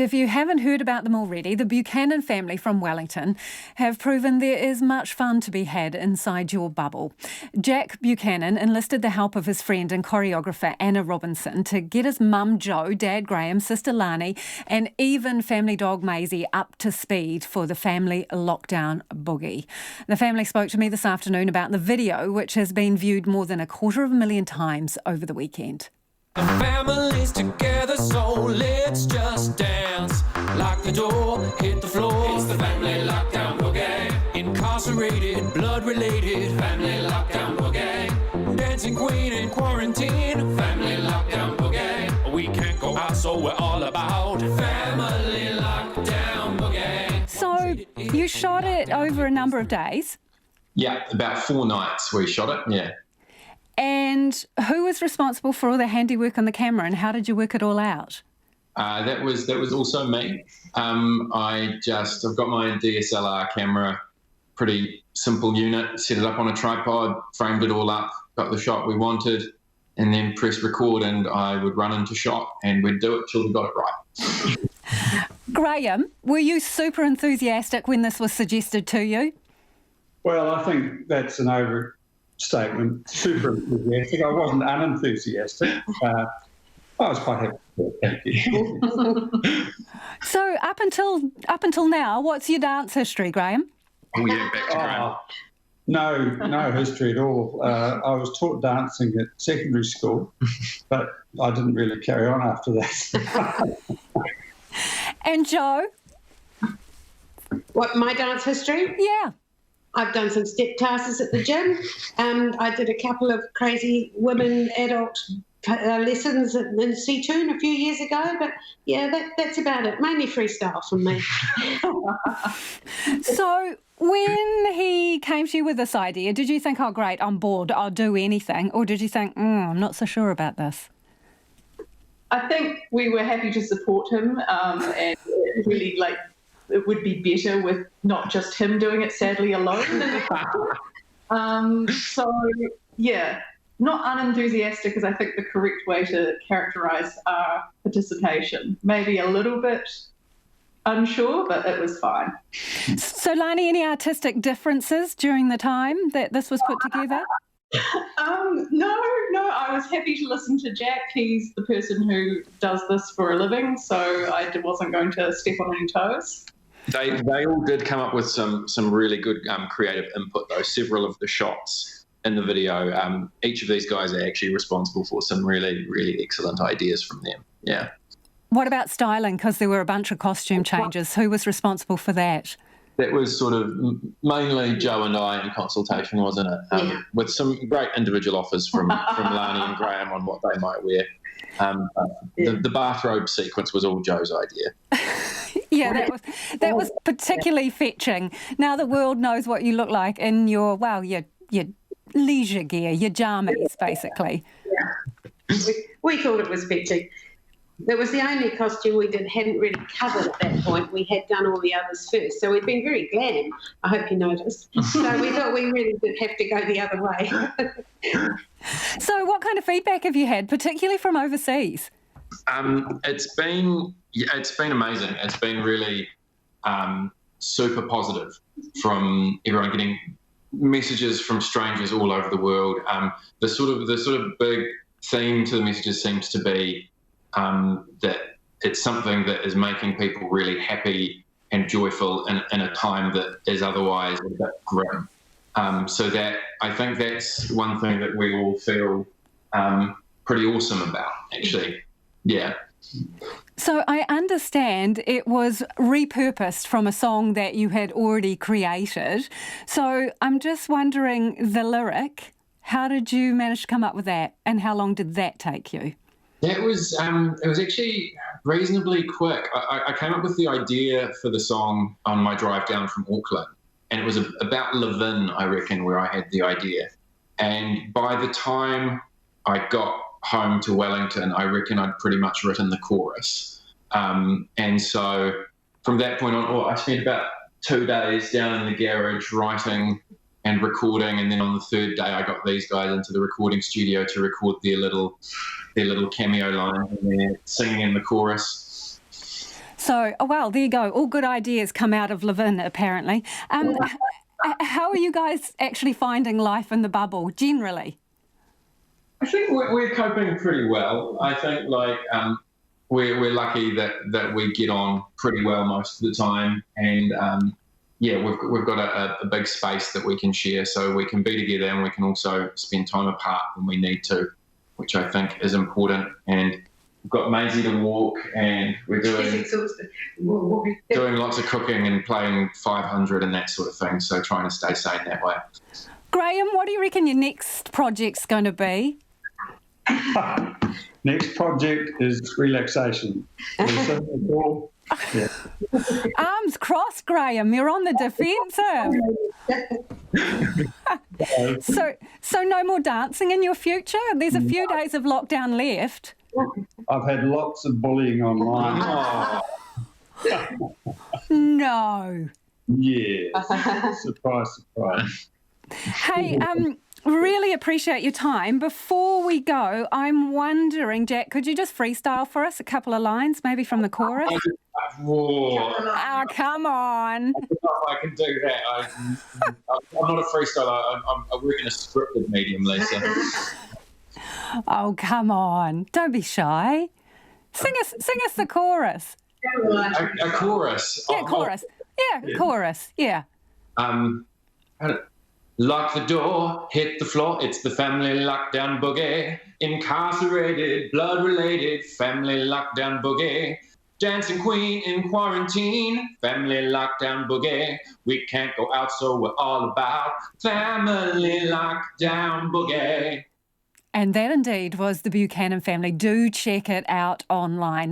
If you haven't heard about them already, the Buchanan family from Wellington have proven there is much fun to be had inside your bubble. Jack Buchanan enlisted the help of his friend and choreographer Anna Robinson to get his mum Jo, dad Graeme, sister Lani and even family dog Maisey up to speed for the Family Lockdown Boogie. The family spoke to me this afternoon about the video, which has been viewed more than 250,000 times over the weekend. The family's together, so let's just dance. Lock the door, hit the floor. It's the Family Lockdown Boogie. Incarcerated, blood-related. Family Lockdown Boogie. Dancing queen in quarantine. Family Lockdown Boogie. We can't go out, so we're all about Family Lockdown Boogie. So you shot it over a number of days? Yeah, about 4 nights we shot it, yeah. And who was responsible for all the handiwork on the camera, and how did you work it all out? That was also me. I've got my DSLR camera, pretty simple unit, set it up on a tripod, framed it all up, got the shot we wanted, and then pressed record, and I would run into shot and we'd do it till we got it right. Graeme, were you super enthusiastic when this was suggested to you? Well, I think that's an overstatement. Super enthusiastic. I wasn't unenthusiastic. I was quite happy. Thank you. So up until now, what's your dance history, Graeme? Oh yeah, back to Graeme. No history at all. I was taught dancing at secondary school, but I didn't really carry on after that. And Jo? What, my dance history? Yeah. I've done some step classes at the gym. I did a couple of crazy women adult lessons in C2 a few years ago. But, yeah, that's about it. Mainly freestyle from me. So when he came to you with this idea, did you think, oh, great, I'm bored, I'll do anything? Or did you think, I'm not so sure about this? I think we were happy to support him and really, it would be better with not just him doing it, sadly, alone. So, yeah, not unenthusiastic is, I think, the correct way to characterise our participation. Maybe a little bit unsure, but it was fine. So, Lani, any artistic differences during the time that this was put together? No, I was happy to listen to Jack. He's the person who does this for a living, so I wasn't going to step on any toes. They all did come up with some really good creative input, though. Several of the shots in the video, each of these guys are actually responsible for some really, really excellent ideas from them. Yeah. What about styling? Because there were a bunch of costume changes. Who was responsible for that? That was sort of mainly Jo and I in consultation, wasn't it? With some great individual offers from Lani and Graeme on what they might wear. The bathrobe sequence was all Jo's idea. Yeah, that was particularly fetching. Now the world knows what you look like in your leisure gear, your jammies, basically. Yeah. We thought it was fetching. That was the only costume we hadn't really covered at that point. We had done all the others first. So we'd been very glam, I hope you noticed. So we thought we really did have to go the other way. So what kind of feedback have you had, particularly from overseas? It's been amazing. It's been really super positive from everyone, getting messages from strangers all over the world. The sort of big theme to the messages seems to be that it's something that is making people really happy and joyful in a time that is otherwise a bit grim. So that I think that's one thing that we all feel pretty awesome about, actually. Yeah. So I understand it was repurposed from a song that you had already created. So I'm just wondering, the lyric, how did you manage to come up with that, and how long did that take you? It was actually reasonably quick. I came up with the idea for the song on my drive down from Auckland, and it was about Levin, I reckon, where I had the idea. And by the time I got home to Wellington, I reckon I'd pretty much written the chorus. And so from that point on, I spent about 2 days down in the garage writing and recording, and then on the third day I got these guys into the recording studio to record their little cameo line, and they're singing in the chorus. So, oh well, there you go. All good ideas come out of Levin, apparently. How are you guys actually finding life in the bubble generally? I think we're coping pretty well. I think we're lucky that we get on pretty well most of the time, and we've got a big space that we can share, so we can be together and we can also spend time apart when we need to, which I think is important. And we've got Maisey to walk, and we're doing lots of cooking and playing 500 and that sort of thing. So trying to stay sane that way. Graeme, what do you reckon your next project's going to be? Next project is relaxation. Yeah. Arms crossed, Graeme. You're on the defensive. So no more dancing in your future? There's a few days of lockdown left. I've had lots of bullying online. No. Yeah. Surprise, surprise. Hey, really appreciate your time. Before we go, I'm wondering, Jack, could you just freestyle for us a couple of lines, maybe from the chorus? Oh, come on. I don't know if I can do that. I'm not a freestyler. I work in a scripted medium, Lisa. Oh, come on. Don't be shy. Sing us the chorus. A chorus? Yeah, chorus. Yeah, chorus. Yeah. Lock the door, hit the floor, it's the family lockdown boogie. Incarcerated, blood-related, family lockdown boogie. Dancing queen in quarantine, family lockdown boogie. We can't go out, so we're all about family lockdown boogie. And that indeed was the Buchanan family. Do check it out online.